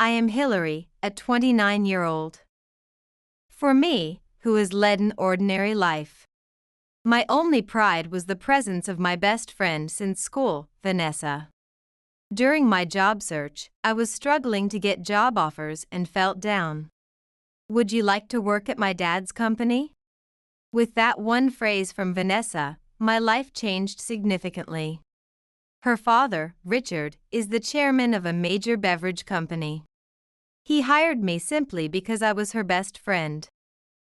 I am Hillary, a 29-year-old. For me, who has led an ordinary life, my only pride was the presence of my best friend since school, Vanessa. During my job search, I was struggling to get job offers and felt down. "Would you like to work at my dad's company?" With that one phrase from Vanessa, my life changed significantly. Her father, Richard, is the chairman of a major beverage company. He hired me simply because I was her best friend.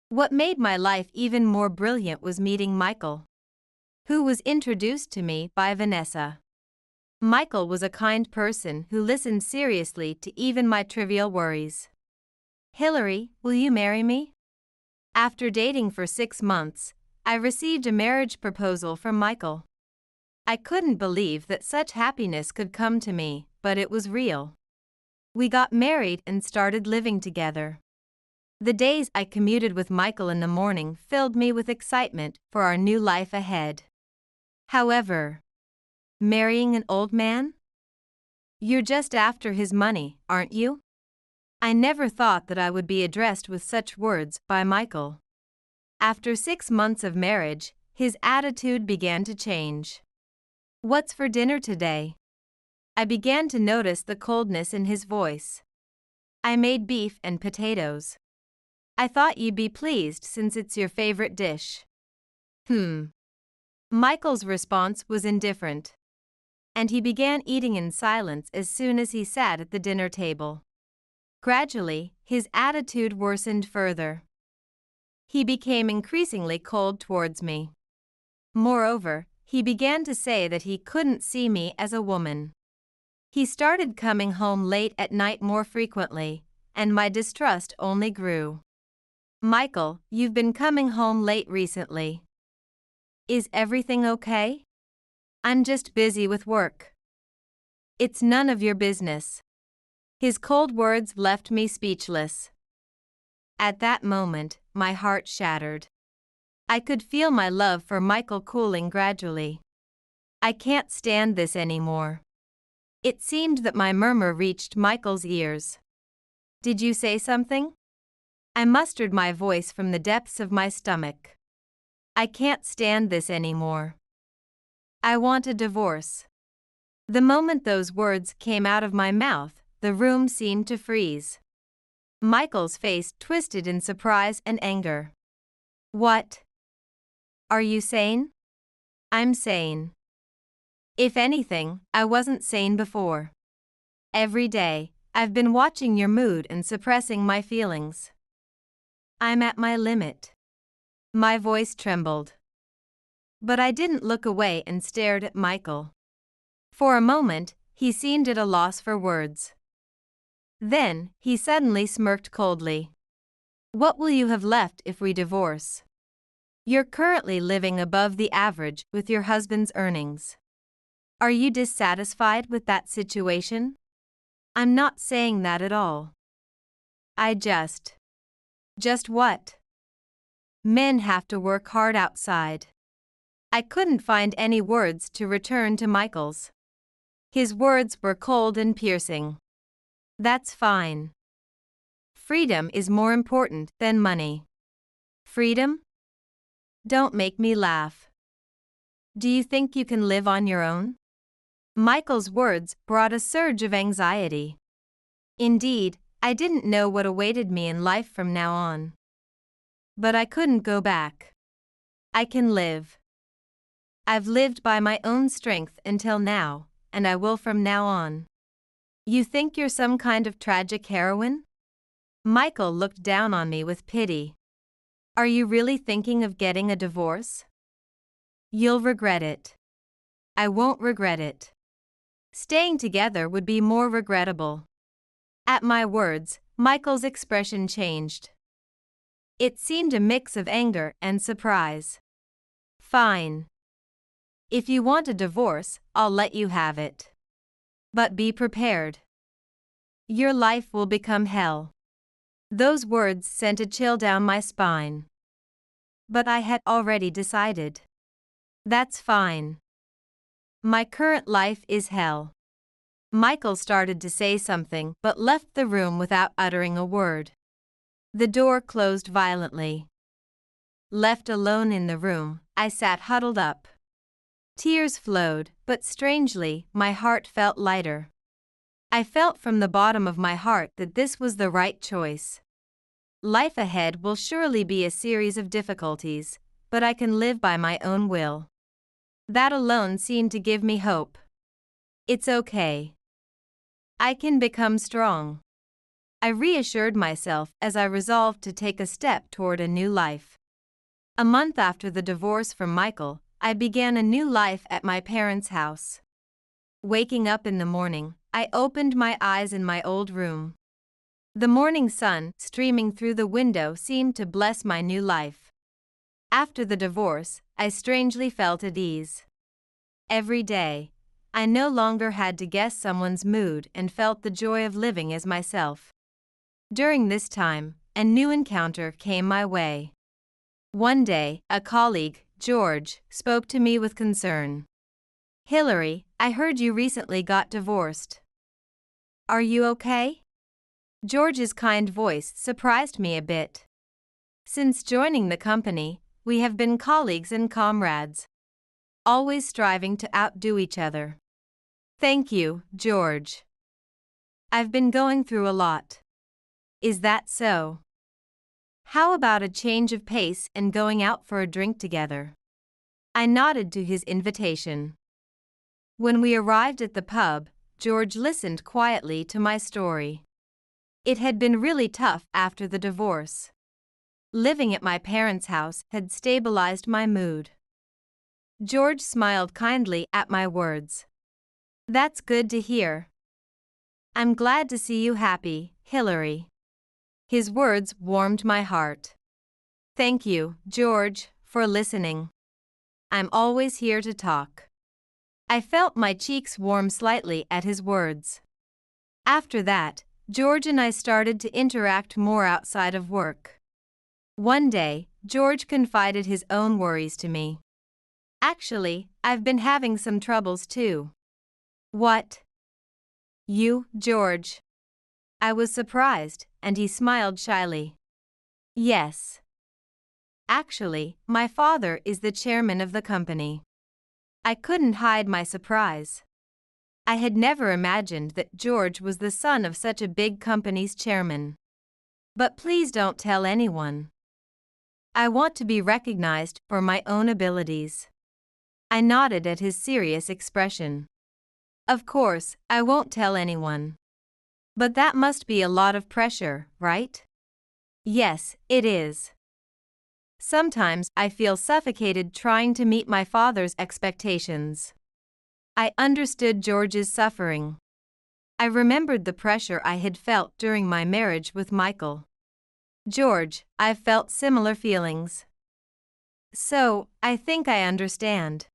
What made my life even more brilliant was meeting Michael, who was introduced to me by Vanessa. Michael was a kind person who listened seriously to even my trivial worries. "Hillary, will you marry me?" After dating for 6 months, I received a marriage proposal from Michael. I couldn't believe that such happiness could come to me, but it was real. We got married and started living together. The days I commuted with Michael in the morning filled me with excitement for our new life ahead. However, marrying an old man? You're just after his money, aren't you? I never thought that I would be addressed with such words by Michael. After 6 months of marriage, his attitude began to change. "What's for dinner today?" I began to notice the coldness in his voice. "I made beef and potatoes. I thought you'd be pleased since it's your favorite dish." Michael's response was indifferent, and he began eating in silence as soon as he sat at the dinner table. Gradually, his attitude worsened further. He became increasingly cold towards me. Moreover, he began to say that he couldn't see me as a woman. He started coming home late at night more frequently, and my distrust only grew. "Michael, you've been coming home late recently. Is everything okay?" "I'm just busy with work." "It's none of your business." His cold words left me speechless. At that moment, my heart shattered. I could feel my love for Michael cooling gradually. "I can't stand this anymore." It seemed that my murmur reached Michael's ears. "Did you say something?" I mustered my voice from the depths of my stomach. "I can't stand this anymore. I want a divorce." The moment those words came out of my mouth, the room seemed to freeze. Michael's face twisted in surprise and anger. "What? Are you sane?" "I'm sane. If anything, I wasn't sane before. Every day, I've been watching your mood and suppressing my feelings. I'm at my limit." My voice trembled. But I didn't look away and stared at Michael. For a moment, he seemed at a loss for words. Then, he suddenly smirked coldly. "What will you have left if we divorce? You're currently living above the average with your husband's earnings. Are you dissatisfied with that situation?" "I'm not saying that at all. I just what? Men have to work hard outside." I couldn't find any words to return to Michael's. His words were cold and piercing. "That's fine. Freedom is more important than money." "Freedom? Don't make me laugh. Do you think you can live on your own?" Michael's words brought a surge of anxiety. Indeed, I didn't know what awaited me in life from now on. But I couldn't go back. I can live. I've lived by my own strength until now, and I will from now on. "You think you're some kind of tragic heroine?" Michael looked down on me with pity. "Are you really thinking of getting a divorce? You'll regret it." "I won't regret it. Staying together would be more regrettable." At my words, Michael's expression changed. It seemed a mix of anger and surprise. "Fine. If you want a divorce, I'll let you have it. But be prepared. Your life will become hell." Those words sent a chill down my spine. But I had already decided. That's fine. My current life is hell. Michael started to say something but left the room without uttering a word. The door closed violently. Left alone in the room, I sat huddled up. Tears flowed, but strangely, my heart felt lighter. I felt from the bottom of my heart that this was the right choice. Life ahead will surely be a series of difficulties, but I can live by my own will. That alone seemed to give me hope. It's okay. I can become strong. I reassured myself as I resolved to take a step toward a new life. A month after the divorce from Michael, I began a new life at my parents' house. Waking up in the morning, I opened my eyes in my old room. The morning sun, streaming through the window, seemed to bless my new life. After the divorce, I strangely felt at ease. Every day, I no longer had to guess someone's mood and felt the joy of living as myself. During this time, a new encounter came my way. One day, a colleague, George, spoke to me with concern. "Hillary, I heard you recently got divorced. Are you okay?" George's kind voice surprised me a bit. Since joining the company, we have been colleagues and comrades, always striving to outdo each other. Thank you, George. I've been going through a lot. Is that so? How about a change of pace and going out for a drink together? I nodded to his invitation. When we arrived at the pub, George listened quietly to my story. It had been really tough after the divorce. Living at my parents' house had stabilized my mood. George smiled kindly at my words. That's good to hear. I'm glad to see you happy, Hillary. His words warmed my heart. Thank you, George, for listening. I'm always here to talk. I felt my cheeks warm slightly at his words. After that, George and I started to interact more outside of work. One day, George confided his own worries to me. Actually, I've been having some troubles too. What? You, George? I was surprised, and he smiled shyly. Yes. Actually, my father is the chairman of the company. I couldn't hide my surprise. I had never imagined that George was the son of such a big company's chairman. But please don't tell anyone. I want to be recognized for my own abilities. I nodded at his serious expression. Of course, I won't tell anyone. But that must be a lot of pressure, right? Yes, it is. Sometimes I feel suffocated trying to meet my father's expectations. I understood George's suffering. I remembered the pressure I had felt during my marriage with Michael. George, I've felt similar feelings. So, I think I understand.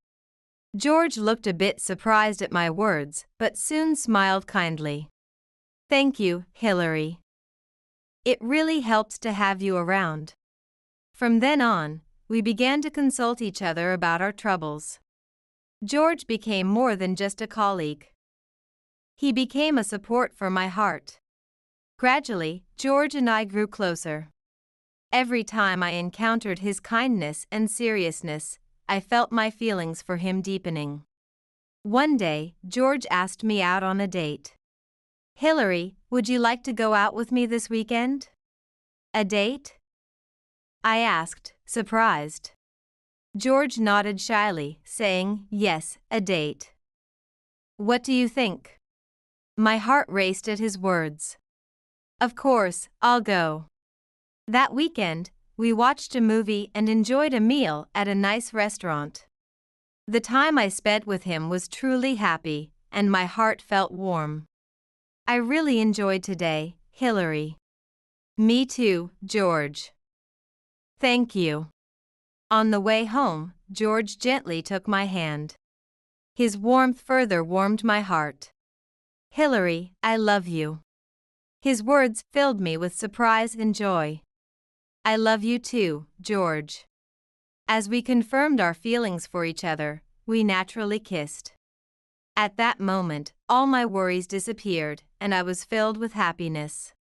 George looked a bit surprised at my words, but soon smiled kindly. Thank you, Hillary. It really helps to have you around. From then on, we began to consult each other about our troubles. George became more than just a colleague. He became a support for my heart. Gradually, George and I grew closer. Every time I encountered his kindness and seriousness, I felt my feelings for him deepening. One day, George asked me out on a date. Hillary, would you like to go out with me this weekend? A date? I asked, surprised. George nodded shyly, saying, yes, a date. What do you think? My heart raced at his words. Of course, I'll go. That weekend, we watched a movie and enjoyed a meal at a nice restaurant. The time I spent with him was truly happy, and my heart felt warm. I really enjoyed today, Hillary. Me too, George. Thank you. On the way home, George gently took my hand. His warmth further warmed my heart. Hillary, I love you. His words filled me with surprise and joy. I love you too, George. As we confirmed our feelings for each other, we naturally kissed. At that moment, all my worries disappeared, and I was filled with happiness.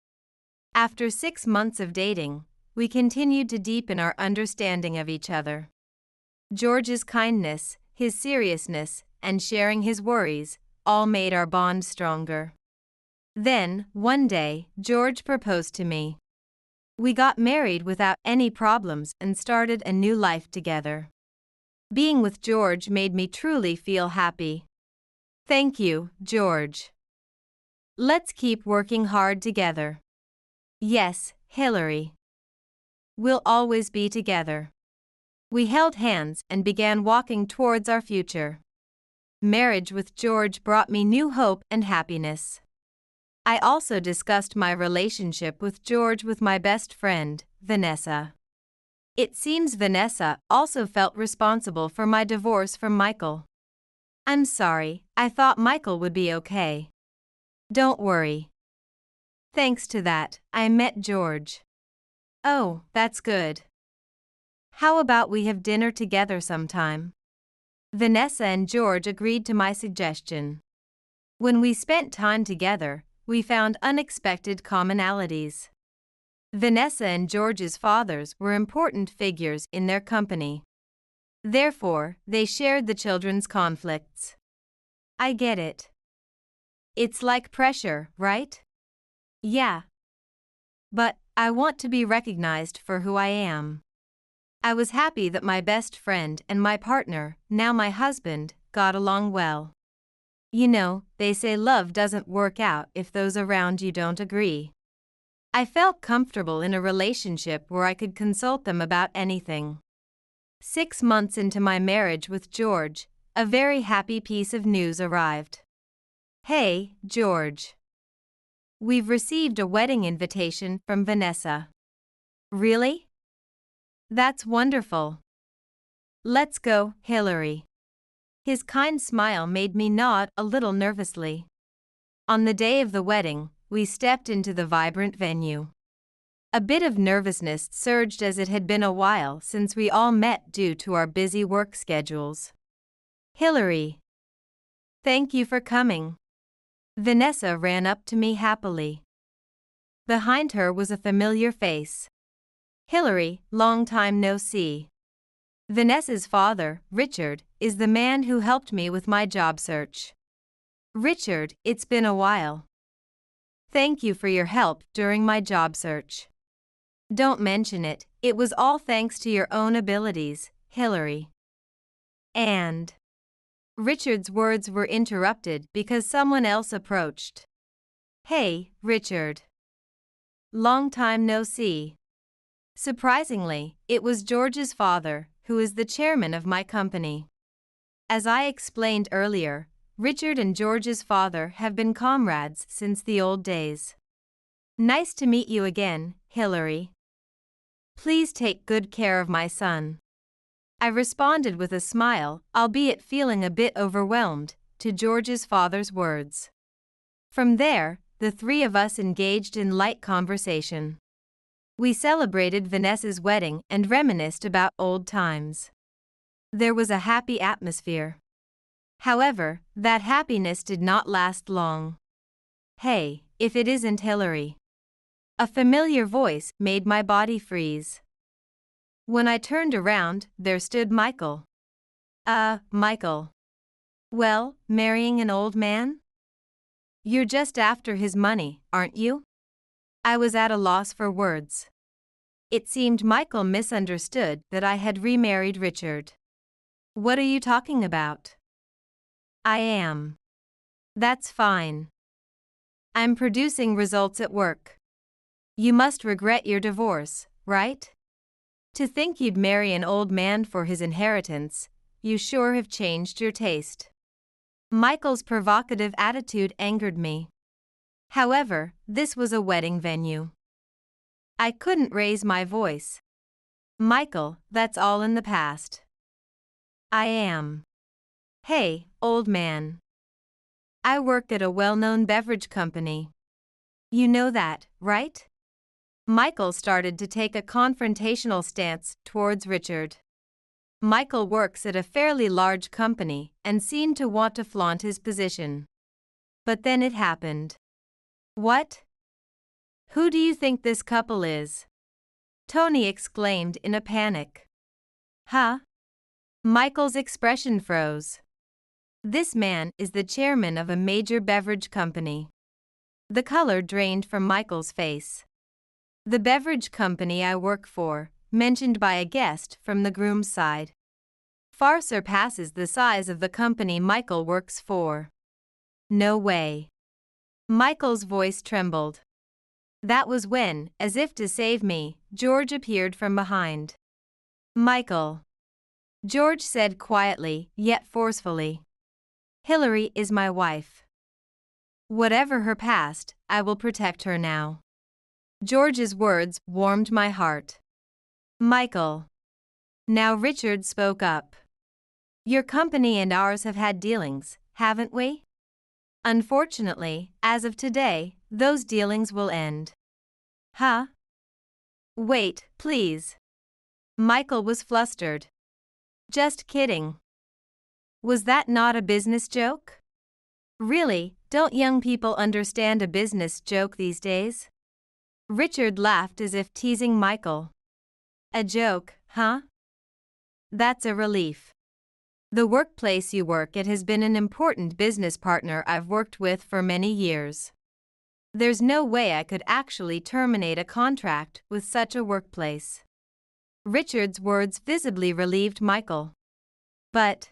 After 6 months of dating, we continued to deepen our understanding of each other. George's kindness, his seriousness, and sharing his worries all made our bond stronger. Then, one day, George proposed to me. We got married without any problems and started a new life together. Being with George made me truly feel happy. Thank you, George. Let's keep working hard together. Yes, Hillary. We'll always be together. We held hands and began walking towards our future. Marriage with George brought me new hope and happiness. I also discussed my relationship with George with my best friend, Vanessa. It seems Vanessa also felt responsible for my divorce from Michael. I'm sorry, I thought Michael would be okay. Don't worry. Thanks to that, I met George. Oh, that's good. How about we have dinner together sometime? Vanessa and George agreed to my suggestion. When we spent time together, we found unexpected commonalities. Vanessa and George's fathers were important figures in their company. Therefore, they shared the children's conflicts. I get it. It's like pressure, right? Yeah. But I want to be recognized for who I am. I was happy that my best friend and my partner, now my husband, got along well. You know, they say love doesn't work out if those around you don't agree. I felt comfortable in a relationship where I could consult them about anything. 6 months into my marriage with George, a very happy piece of news arrived. Hey, George. We've received a wedding invitation from Vanessa. Really? That's wonderful. Let's go, Hillary. His kind smile made me nod a little nervously. On the day of the wedding, we stepped into the vibrant venue. A bit of nervousness surged as it had been a while since we all met due to our busy work schedules. Hillary. Thank you for coming. Vanessa ran up to me happily. Behind her was a familiar face. Hillary, long time no see. Vanessa's father, Richard, is the man who helped me with my job search. Richard, it's been a while. Thank you for your help during my job search. Don't mention it, it was all thanks to your own abilities, Hillary. And Richard's words were interrupted because someone else approached. Hey, Richard. Long time no see. Surprisingly, it was George's father, who is the chairman of my company. As I explained earlier, Richard and George's father have been comrades since the old days. Nice to meet you again, Hillary. Please take good care of my son. I responded with a smile, albeit feeling a bit overwhelmed, to George's father's words. From there, the three of us engaged in light conversation. We celebrated Vanessa's wedding and reminisced about old times. There was a happy atmosphere. However, that happiness did not last long. Hey, if it isn't Hillary. A familiar voice made my body freeze. When I turned around, there stood Michael. Michael. Well, marrying an old man? You're just after his money, aren't you? I was at a loss for words. It seemed Michael misunderstood that I had remarried Richard. What are you talking about? I am. That's fine. I'm producing results at work. You must regret your divorce, right? To think you'd marry an old man for his inheritance, you sure have changed your taste. Michael's provocative attitude angered me. However, this was a wedding venue. I couldn't raise my voice. Michael, that's all in the past. I am. Hey, old man. I work at a well-known beverage company. You know that, right? Michael started to take a confrontational stance towards Richard. Michael works at a fairly large company and seemed to want to flaunt his position. But then it happened. What? Who do you think this couple is? Tony exclaimed in a panic. Huh? Michael's expression froze. This man is the chairman of a major beverage company. The color drained from Michael's face. The beverage company I work for, mentioned by a guest from the groom's side, far surpasses the size of the company Michael works for. No way. Michael's voice trembled. That was when, as if to save me, George appeared from behind. Michael. George said quietly, yet forcefully. Hillary is my wife. Whatever her past, I will protect her now. George's words warmed my heart. Michael. Now Richard spoke up. Your company and ours have had dealings, haven't we? Unfortunately, as of today, those dealings will end. Huh? Wait, please. Michael was flustered. Just kidding. Was that not a business joke? Really, don't young people understand a business joke these days? Richard laughed as if teasing Michael. A joke, huh? That's a relief. The workplace you work at has been an important business partner I've worked with for many years. There's no way I could actually terminate a contract with such a workplace. Richard's words visibly relieved Michael. But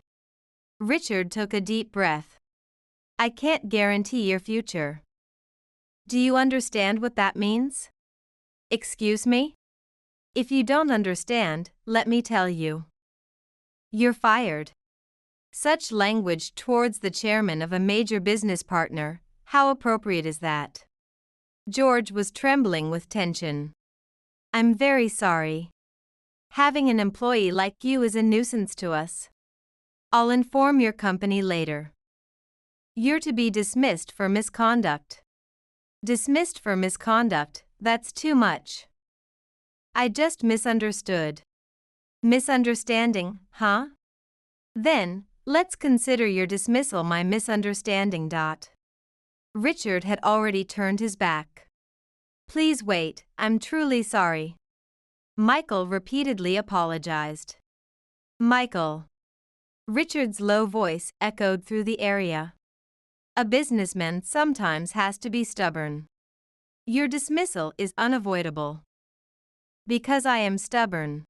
Richard took a deep breath. I can't guarantee your future. Do you understand what that means? Excuse me? If you don't understand, let me tell you. You're fired. Such language towards the chairman of a major business partner, how appropriate is that? George was trembling with tension. I'm very sorry. Having an employee like you is a nuisance to us. I'll inform your company later. You're to be dismissed for misconduct. Dismissed for misconduct, that's too much. I just misunderstood. Misunderstanding, huh? Then, let's consider your dismissal my misunderstanding. Richard had already turned his back. Please wait, I'm truly sorry. Michael repeatedly apologized. Michael. Richard's low voice echoed through the area. A businessman sometimes has to be stubborn. Your dismissal is unavoidable. Because I am stubborn.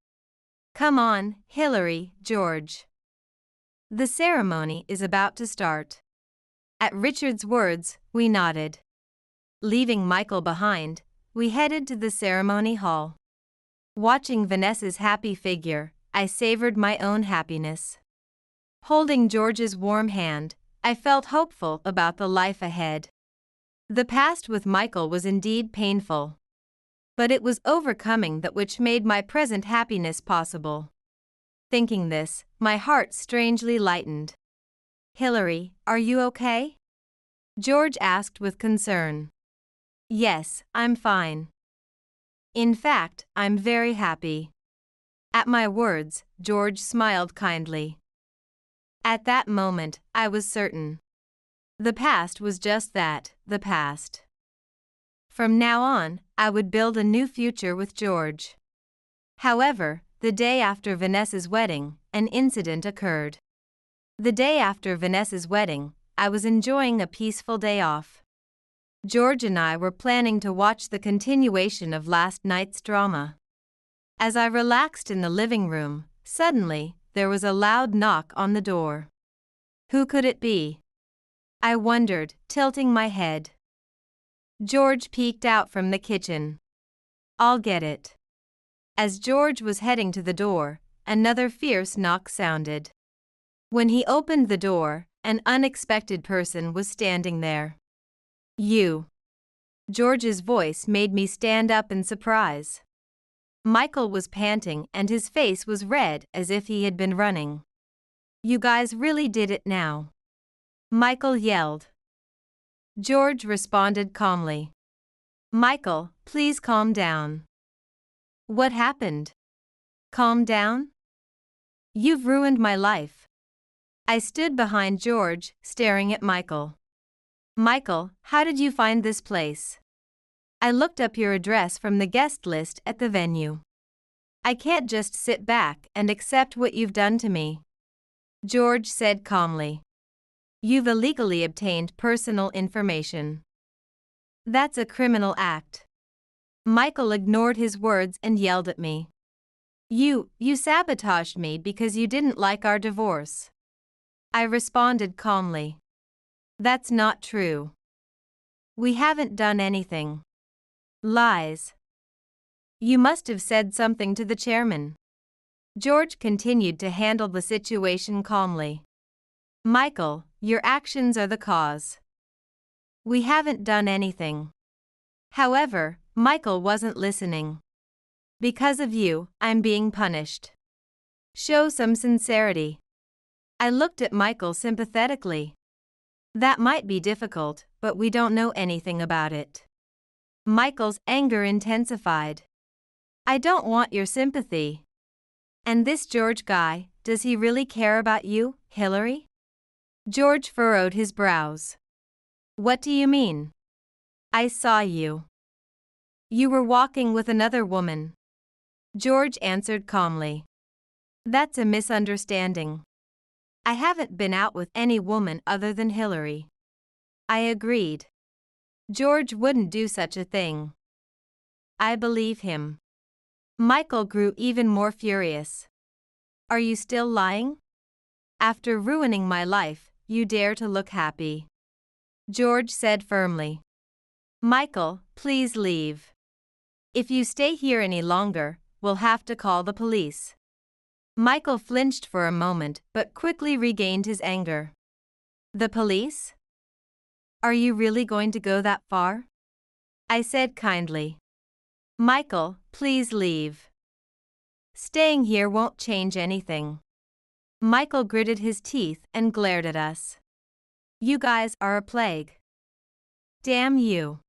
Come on, Hillary, George. The ceremony is about to start. At Richard's words, we nodded. Leaving Michael behind, we headed to the ceremony hall. Watching Vanessa's happy figure, I savored my own happiness. Holding George's warm hand, I felt hopeful about the life ahead. The past with Michael was indeed painful. But it was overcoming that which made my present happiness possible. Thinking this, my heart strangely lightened. Hillary, are you okay? George asked with concern. Yes, I'm fine. In fact, I'm very happy. At my words, George smiled kindly. At that moment, I was certain. The past was just that, the past. From now on, I would build a new future with George. However, the day after Vanessa's wedding, an incident occurred. The day after Vanessa's wedding, I was enjoying a peaceful day off. George and I were planning to watch the continuation of last night's drama. As I relaxed in the living room, suddenly, there was a loud knock on the door. Who could it be? I wondered, tilting my head. George peeked out from the kitchen. I'll get it. As George was heading to the door, another fierce knock sounded. When he opened the door, an unexpected person was standing there. You. George's voice made me stand up in surprise. Michael was panting and his face was red as if he had been running. You guys really did it now. Michael yelled. George responded calmly. Michael, please calm down. What happened? Calm down? You've ruined my life. I stood behind George, staring at Michael. Michael, how did you find this place? I looked up your address from the guest list at the venue. I can't just sit back and accept what you've done to me. George said calmly. You've illegally obtained personal information. That's a criminal act. Michael ignored his words and yelled at me. You sabotaged me because you didn't like our divorce. I responded calmly. That's not true. We haven't done anything. Lies. You must have said something to the chairman. George continued to handle the situation calmly. Michael, your actions are the cause. We haven't done anything. However, Michael wasn't listening. Because of you, I'm being punished. Show some sincerity. I looked at Michael sympathetically. That might be difficult, but we don't know anything about it. Michael's anger intensified. I don't want your sympathy. And this George guy, does he really care about you, Hillary? George furrowed his brows. What do you mean? I saw you. You were walking with another woman. George answered calmly. That's a misunderstanding. I haven't been out with any woman other than Hillary. I agreed. George wouldn't do such a thing. I believe him. Michael grew even more furious. Are you still lying? After ruining my life, you dare to look happy. George said firmly. Michael, please leave. If you stay here any longer, we'll have to call the police. Michael flinched for a moment but quickly regained his anger. The police? Are you really going to go that far? I said kindly. Michael, please leave. Staying here won't change anything. Michael gritted his teeth and glared at us. You guys are a plague. Damn you.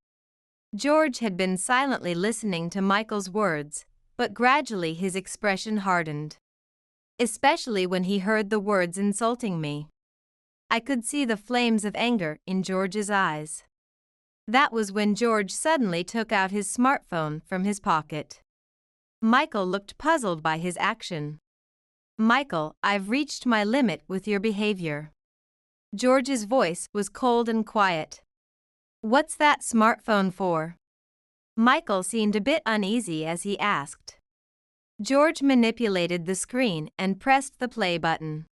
George had been silently listening to Michael's words, but gradually his expression hardened. Especially when he heard the words insulting me. I could see the flames of anger in George's eyes. That was when George suddenly took out his smartphone from his pocket. Michael looked puzzled by his action. Michael, I've reached my limit with your behavior. George's voice was cold and quiet. What's that smartphone for? Michael seemed a bit uneasy as he asked. George manipulated the screen and pressed the play button.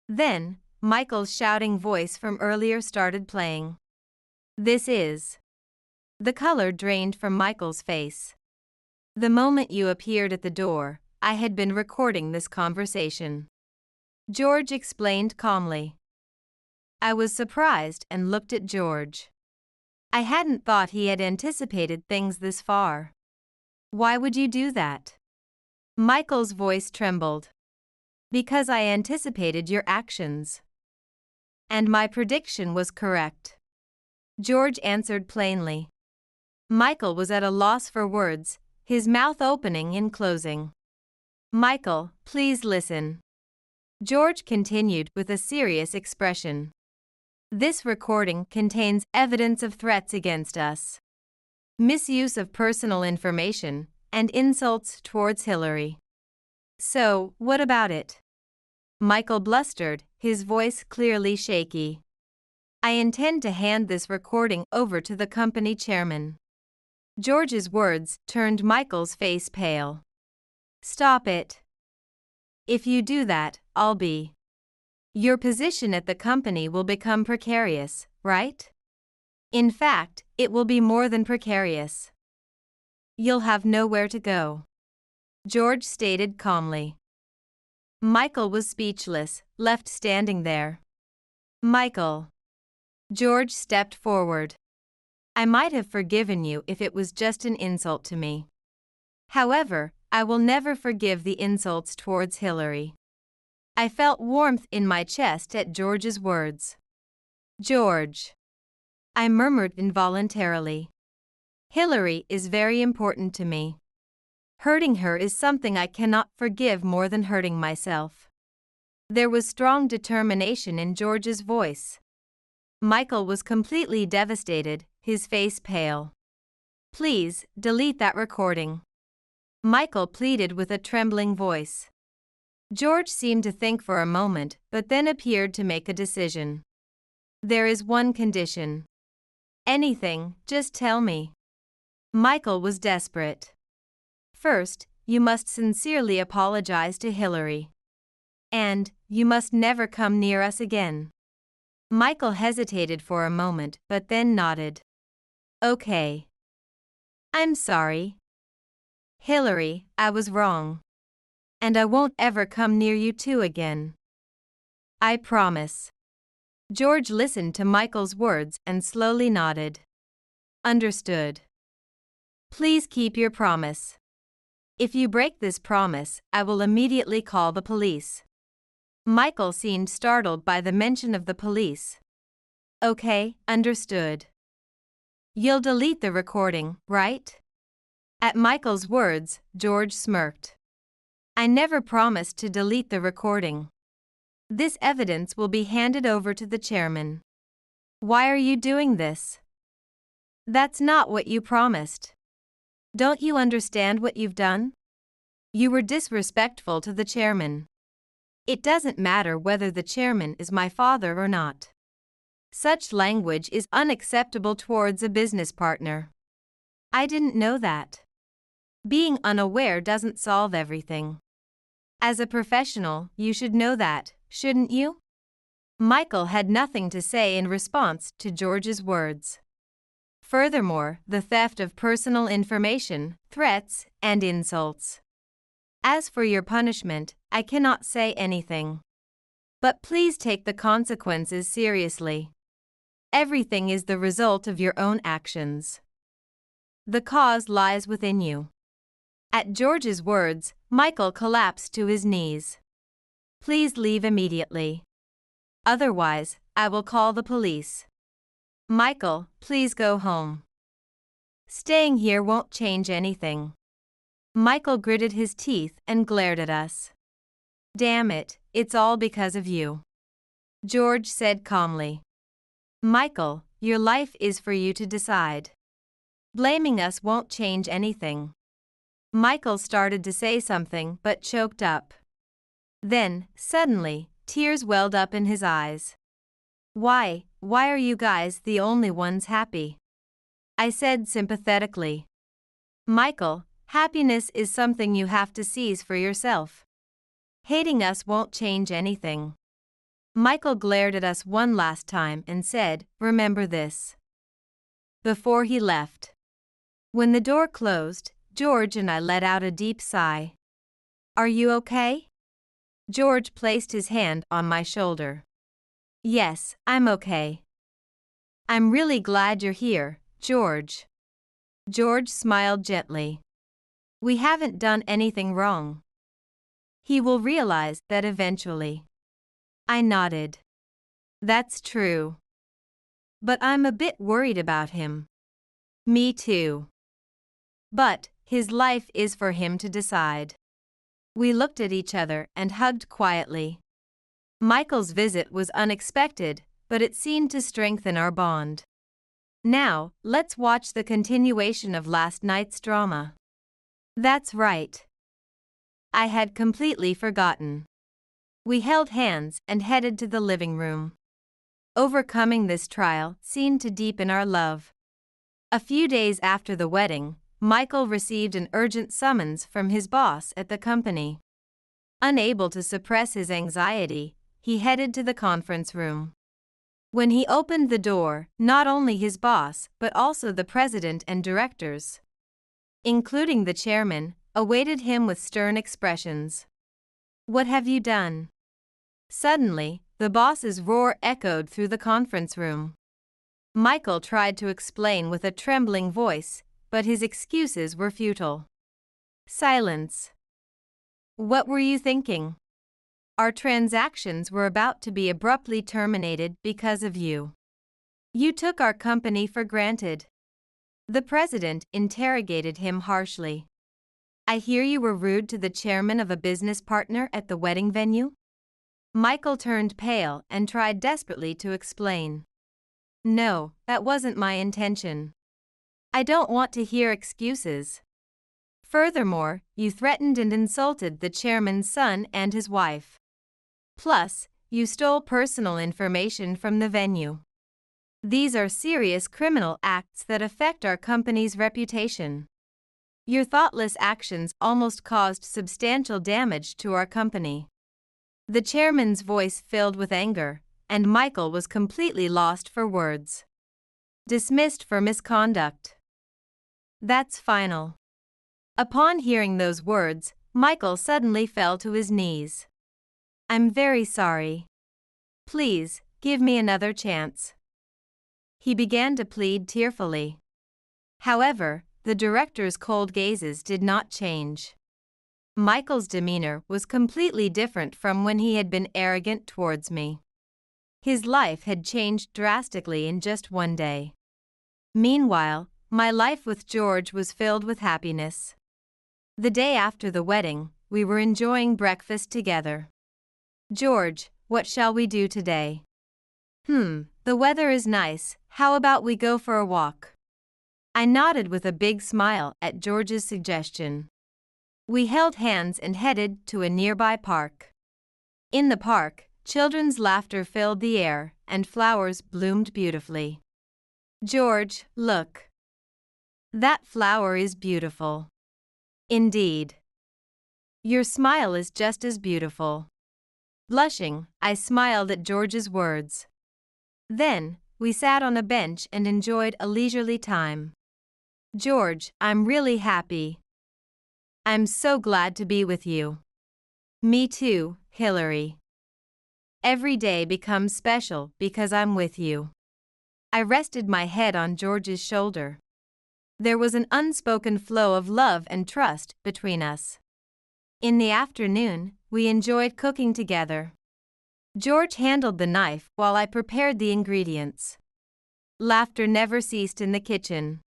Then, Michael's shouting voice from earlier started playing. This is. The color drained from Michael's face. The moment you appeared at the door, I had been recording this conversation. George explained calmly. I was surprised and looked at George. I hadn't thought he had anticipated things this far. Why would you do that? Michael's voice trembled. Because I anticipated your actions. And my prediction was correct. George answered plainly. Michael was at a loss for words, his mouth opening and closing. Michael, please listen. George continued with a serious expression. This recording contains evidence of threats against us, misuse of personal information, and insults towards Hillary. So, what about it? Michael blustered, his voice clearly shaky. I intend to hand this recording over to the company chairman. George's words turned Michael's face pale. Stop it. If you do that, I'll be. Your position at the company will become precarious, right? In fact, it will be more than precarious. You'll have nowhere to go. George stated calmly. Michael was speechless, left standing there. Michael. George stepped forward. I might have forgiven you if it was just an insult to me. However, I will never forgive the insults towards Hillary. I felt warmth in my chest at George's words. George. I murmured involuntarily. Hillary is very important to me. Hurting her is something I cannot forgive more than hurting myself. There was strong determination in George's voice. Michael was completely devastated, his face pale. "Please, delete that recording," Michael pleaded with a trembling voice. George seemed to think for a moment, but then appeared to make a decision. "There is one condition." "Anything, just tell me." Michael was desperate. "First, you must sincerely apologize to Hillary. And, you must never come near us again." Michael hesitated for a moment but then nodded. "Okay. I'm sorry. Hillary, I was wrong. And I won't ever come near you two again. I promise." George listened to Michael's words and slowly nodded. "Understood. Please keep your promise. If you break this promise, I will immediately call the police." Michael seemed startled by the mention of the police. "Okay, understood. You'll delete the recording, right?" At Michael's words, George smirked. "I never promised to delete the recording. This evidence will be handed over to the chairman." "Why are you doing this?" "That's not what you promised. Don't you understand what you've done? You were disrespectful to the chairman. It doesn't matter whether the chairman is my father or not. Such language is unacceptable towards a business partner." "I didn't know that." Being unaware doesn't solve everything. As a professional, you should know that, shouldn't you? Michael had nothing to say in response to George's words. Furthermore, the theft of personal information, threats, and insults. "As for your punishment, I cannot say anything. But please take the consequences seriously. Everything is the result of your own actions. The cause lies within you." At George's words, Michael collapsed to his knees. "Please leave immediately. Otherwise, I will call the police." "Michael, please go home. Staying here won't change anything." Michael gritted his teeth and glared at us. "Damn it, it's all because of you," George said calmly. "Michael, your life is for you to decide. Blaming us won't change anything." Michael started to say something but choked up. Then, suddenly, tears welled up in his eyes. Why are you guys the only ones happy?" I said sympathetically. "Michael, happiness is something you have to seize for yourself. Hating us won't change anything." Michael glared at us one last time and said, "Remember this," before he left. When the door closed, George and I let out a deep sigh. "Are you okay?" George placed his hand on my shoulder. "Yes, I'm okay. I'm really glad you're here, George." George smiled gently. "We haven't done anything wrong. He will realize that eventually." I nodded. "That's true. But I'm a bit worried about him." "Me too. But, his life is for him to decide." We looked at each other and hugged quietly. Michael's visit was unexpected, but it seemed to strengthen our bond. Now, let's watch the continuation of last night's drama. That's right. I had completely forgotten. We held hands and headed to the living room. Overcoming this trial seemed to deepen our love. A few days after the wedding, Michael received an urgent summons from his boss at the company. Unable to suppress his anxiety, he headed to the conference room. When he opened the door, not only his boss but also the president and directors, including the chairman, awaited him with stern expressions. "What have you done?" Suddenly, the boss's roar echoed through the conference room. Michael tried to explain with a trembling voice, but his excuses were futile. Silence. "What were you thinking? Our transactions were about to be abruptly terminated because of you. You took our company for granted." The president interrogated him harshly. "I hear you were rude to the chairman of a business partner at the wedding venue?" Michael turned pale and tried desperately to explain. No, that wasn't my intention. I don't want to hear excuses. Furthermore, you threatened and insulted the chairman's son and his wife. Plus, you stole personal information from the venue. These are serious criminal acts that affect our company's reputation. Your thoughtless actions almost caused substantial damage to our company. The chairman's voice filled with anger, and Michael was completely lost for words. Dismissed for misconduct. That's final. Upon hearing those words, Michael suddenly fell to his knees. I'm very sorry. Please, give me another chance. He began to plead tearfully. However, the director's cold gazes did not change. Michael's demeanor was completely different from when he had been arrogant towards me. His life had changed drastically in just one day. Meanwhile, my life with George was filled with happiness. The day after the wedding, we were enjoying breakfast together. George, what shall we do today? The weather is nice, how about we go for a walk? I nodded with a big smile at George's suggestion. We held hands and headed to a nearby park. In the park, children's laughter filled the air, and flowers bloomed beautifully. George, look. That flower is beautiful. Indeed. Your smile is just as beautiful. Blushing, I smiled at George's words. Then, we sat on a bench and enjoyed a leisurely time. George, I'm really happy. I'm so glad to be with you. Me too, Hillary. Every day becomes special because I'm with you. I rested my head on George's shoulder. There was an unspoken flow of love and trust between us. In the afternoon, we enjoyed cooking together. George handled the knife while I prepared the ingredients. Laughter never ceased in the kitchen.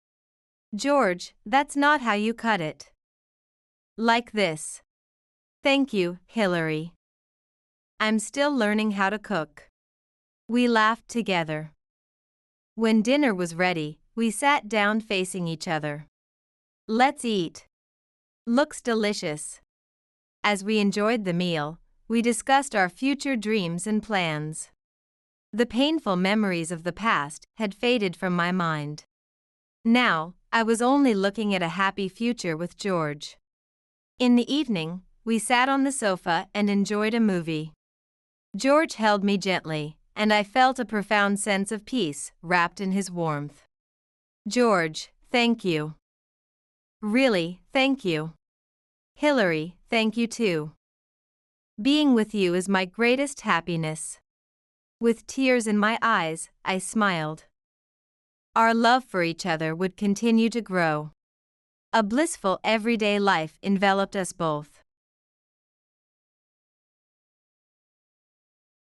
George, that's not how you cut it. Like this. Thank you, Hillary. I'm still learning how to cook. We laughed together. When dinner was ready, we sat down facing each other. Let's eat. Looks delicious. As we enjoyed the meal, we discussed our future dreams and plans. The painful memories of the past had faded from my mind. Now, I was only looking at a happy future with George. In the evening, we sat on the sofa and enjoyed a movie. George held me gently, and I felt a profound sense of peace wrapped in his warmth. George, thank you. Really, thank you. Hillary, thank you too. Being with you is my greatest happiness. With tears in my eyes, I smiled. Our love for each other would continue to grow. A blissful everyday life enveloped us both.